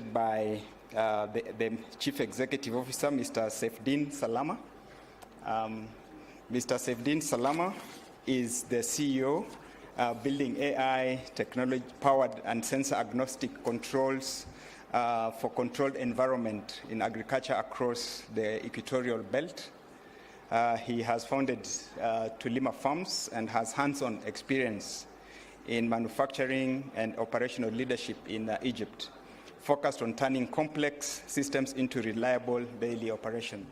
by the Chief Executive Officer, Mr. Seifeidin Salama. Mr. Seifeidin Salama is the CEO building AI technology-powered and sensor-agnostic controls for controlled environment in agriculture across the equatorial belt. He has founded Tulima Farms and has hands-on experience in manufacturing and operational leadership in Egypt, focused on turning complex systems into reliable daily operation.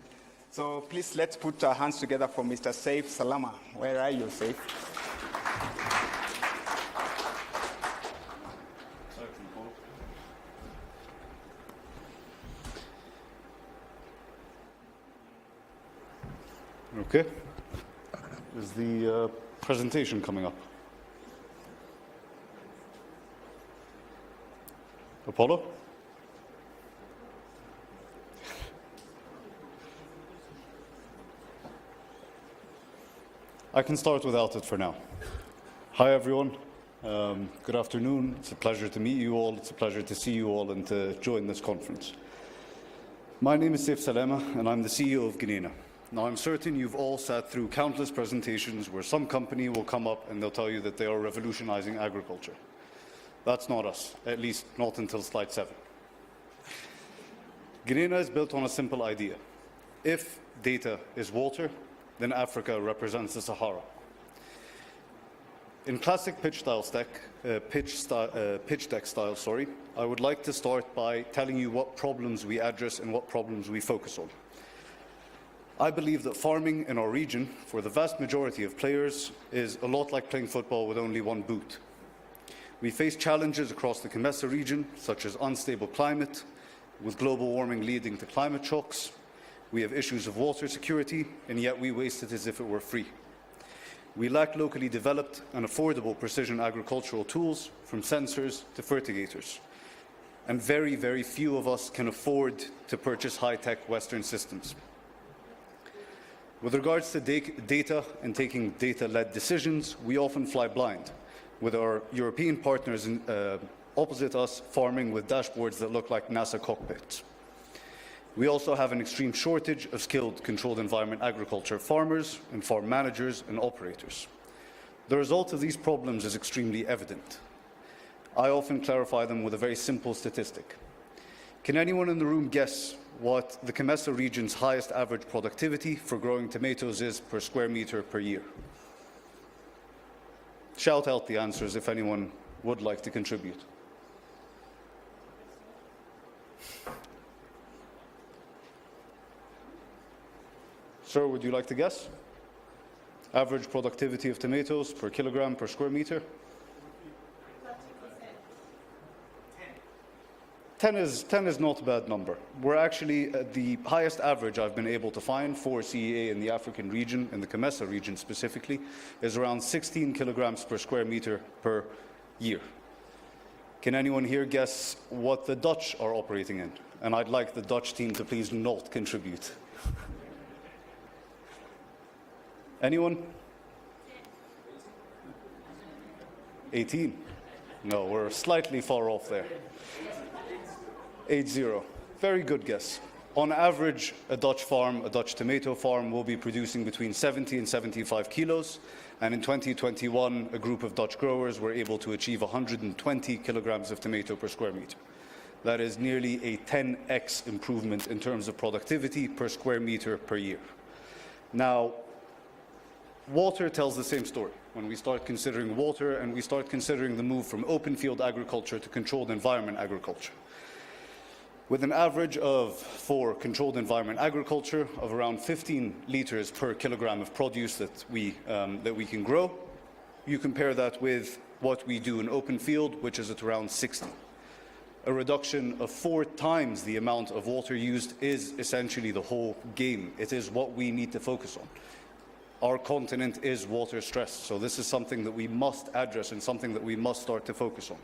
So please, let's put our hands together for Mr. Seif Salama. Where are you, Seif? Okay. Is the presentation coming up? Apollo? I can start without it for now. Hi, everyone. Good afternoon. It's a pleasure to meet you all. It's a pleasure to see you all and to join this conference. My name is Seif Salama, and I'm the CEO of GNENA. Now, I'm certain you've all sat through countless presentations where some company will come up and they'll tell you that they are revolutionizing agriculture. That's not us, at least not until slide 7. GNENA is built on a simple idea. If data is water, then Africa represents the Sahara. In classic pitch deck style, I would like to start by telling you what problems we address and what problems we focus on. I believe that farming in our region, for the vast majority of players, is a lot like playing football with only one boot. We face challenges across the COMESA region, such as unstable climate, with global warming leading to climate shocks. We have issues of water security, and yet we waste it as if it were free. We lack locally developed and affordable precision agricultural tools, from sensors to fertilizers. And very, very few of us can afford to purchase high-tech Western systems. With regards to data and taking data-led decisions, we often fly blind, with our European partners opposite us farming with dashboards that look like NASA cockpits. We also have an extreme shortage of skilled controlled environment agriculture farmers and farm managers and operators. The result of these problems is extremely evident. I often clarify them with a very simple statistic. Can anyone in the room guess what the COMESA region's highest average productivity for growing tomatoes is per square meter per year? Shout out the answers if anyone would like to contribute. Sir, would you like to guess? Average productivity of tomatoes per kilogram per square meter? 10 is not a bad number. We're actually at the highest average I've been able to find for CEA in the African region, in the COMESA region specifically, is around 16 kilograms per square meter per year. Can anyone here guess what the Dutch are operating in? And I'd like the Dutch team to please not contribute. Anyone? 18? No, we're slightly far off there. 80. Very good guess. On average, a Dutch tomato farm, will be producing between 70 and 75 kilos. And in 2021, a group of Dutch growers were able to achieve 120 kilograms of tomato per square meter. That is nearly a 10x improvement in terms of productivity per square meter per year. Now, water tells the same story. When we start considering water and we start considering the move from open field agriculture to controlled environment agriculture. With an average for controlled environment agriculture of around 15 liters per kilogram of produce that we can grow, you compare that with what we do in open field, which is at around 60. A reduction of 4 times the amount of water used is essentially the whole game. It is what we need to focus on. Our continent is water stressed, so this is something that we must address and something that we must start to focus on.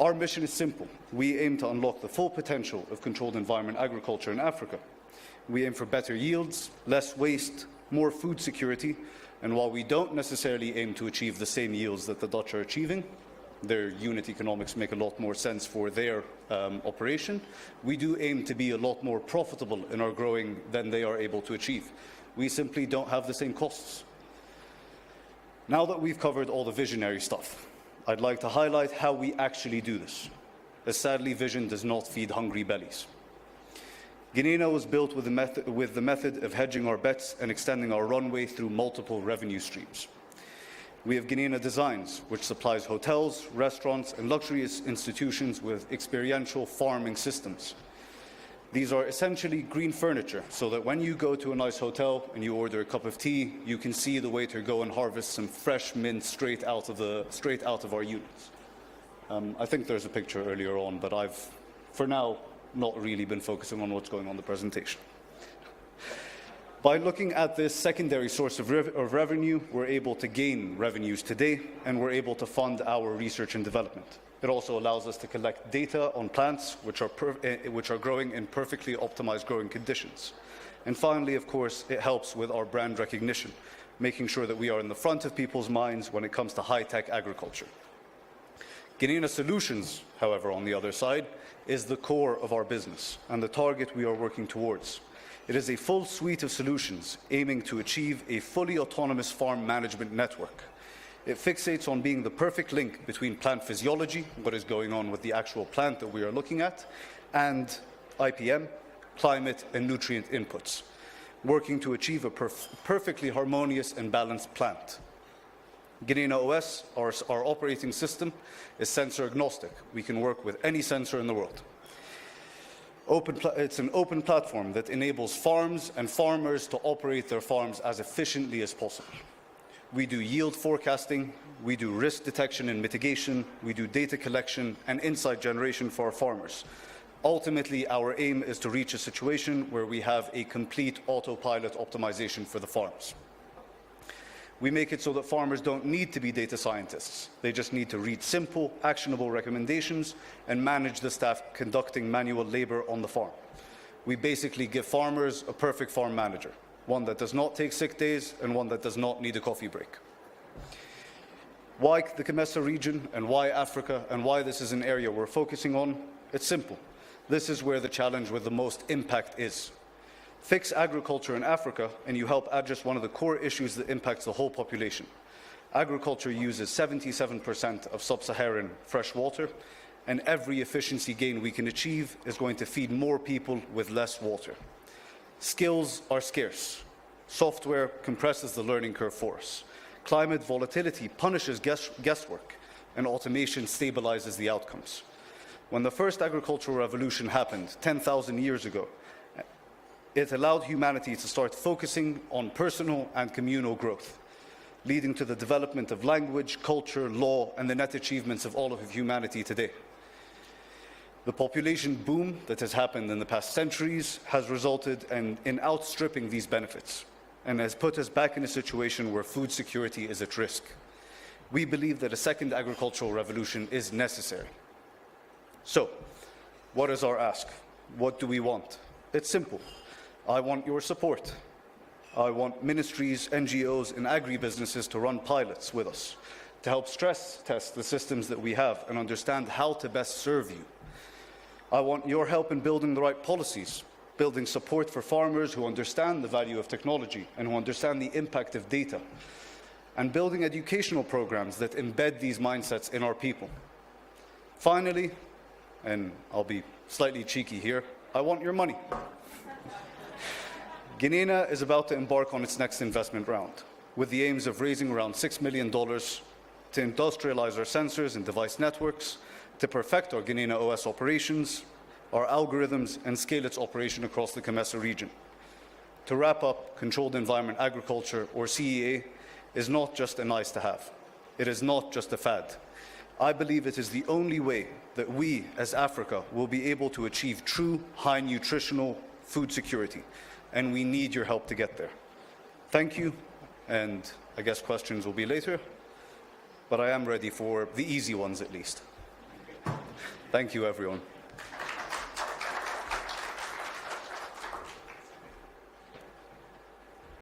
Our mission is simple. We aim to unlock the full potential of controlled environment agriculture in Africa. We aim for better yields, less waste, more food security, and while we don't necessarily aim to achieve the same yields that the Dutch are achieving, their unit economics make a lot more sense for their operation. We do aim to be a lot more profitable in our growing than they are able to achieve. We simply don't have the same costs. Now that we've covered all the visionary stuff, I'd like to highlight how we actually do this, as sadly vision does not feed hungry bellies. Guinea was built with the method of hedging our bets and extending our runway through multiple revenue streams. We have Guinea Designs, which supplies hotels, restaurants, and luxury institutions with experiential farming systems. These are essentially green furniture, so that when you go to a nice hotel and you order a cup of tea, you can see the waiter go and harvest some fresh mint straight out of our units. I think there's a picture earlier on, but I've, for now, not really been focusing on what's going on in the presentation. By looking at this secondary source of revenue, we're able to gain revenues today, and we're able to fund our research and development. It also allows us to collect data on plants which are growing in perfectly optimized growing conditions. And finally, of course, it helps with our brand recognition, making sure that we are in the front of people's minds when it comes to high-tech agriculture. Guinea Solutions, however, on the other side, is the core of our business and the target we are working towards. It is a full suite of solutions aiming to achieve a fully autonomous farm management network. It fixates on being the perfect link between plant physiology, what is going on with the actual plant that we are looking at, and IPM, climate and nutrient inputs, working to achieve a perfectly harmonious and balanced plant. Guinea OS, our operating system, is sensor agnostic. We can work with any sensor in the world. It's an open platform that enables farms and farmers to operate their farms as efficiently as possible. We do yield forecasting, we do risk detection and mitigation, we do data collection and insight generation for our farmers. Ultimately, our aim is to reach a situation where we have a complete autopilot optimization for the farms. We make it so that farmers don't need to be data scientists. They just need to read simple, actionable recommendations and manage the staff conducting manual labor on the farm. We basically give farmers a perfect farm manager, one that does not take sick days and one that does not need a coffee break. Why the COMESA region and why Africa and why this is an area we're focusing on? It's simple. This is where the challenge with the most impact is. Fix agriculture in Africa, and you help address one of the core issues that impacts the whole population. Agriculture uses 77% of sub-Saharan fresh water, and every efficiency gain we can achieve is going to feed more people with less water. Skills are scarce. Software compresses the learning curve for us. Climate volatility punishes guesswork, and automation stabilizes the outcomes. When the first agricultural revolution happened 10,000 years ago, it allowed humanity to start focusing on personal and communal growth, leading to the development of language, culture, law, and the net achievements of all of humanity today. The population boom that has happened in the past centuries has resulted in outstripping these benefits and has put us back in a situation where food security is at risk. We believe that a second agricultural revolution is necessary. So, what is our ask? What do we want? It's simple. I want your support. I want ministries, NGOs, and agribusinesses to run pilots with us, to help stress test the systems that we have and understand how to best serve you. I want your help in building the right policies, building support for farmers who understand the value of technology and who understand the impact of data, and building educational programs that embed these mindsets in our people. Finally, and I'll be slightly cheeky here, I want your money. Guinea is about to embark on its next investment round, with the aims of raising around $6 million to industrialize our sensors and device networks, to perfect our Guinea OS operations, our algorithms, and scale its operation across the COMESA region. To wrap up, controlled environment agriculture, or CEA, is not just a nice to have. It is not just a fad. I believe it is the only way that we, as Africa, will be able to achieve true high nutritional food security. And we need your help to get there. Thank you, and I guess questions will be later, but I am ready for the easy ones at least. Thank you, everyone.